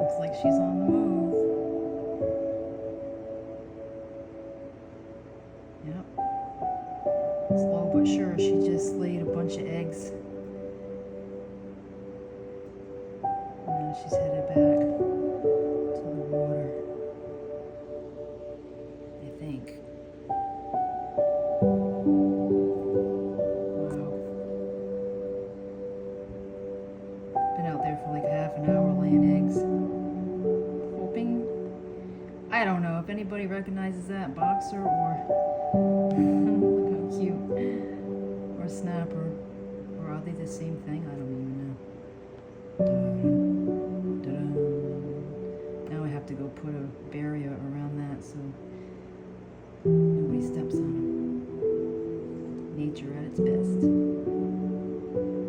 Looks like she's on the move. Yep. Slow but sure, she just laid a bunch of eggs. And now she's headed back to the water. I think. Wow. Been out there for like half an hour laying eggs. Hoping. I don't know if anybody recognizes that boxer or look how cute. Or snapper. Or are they the same thing? I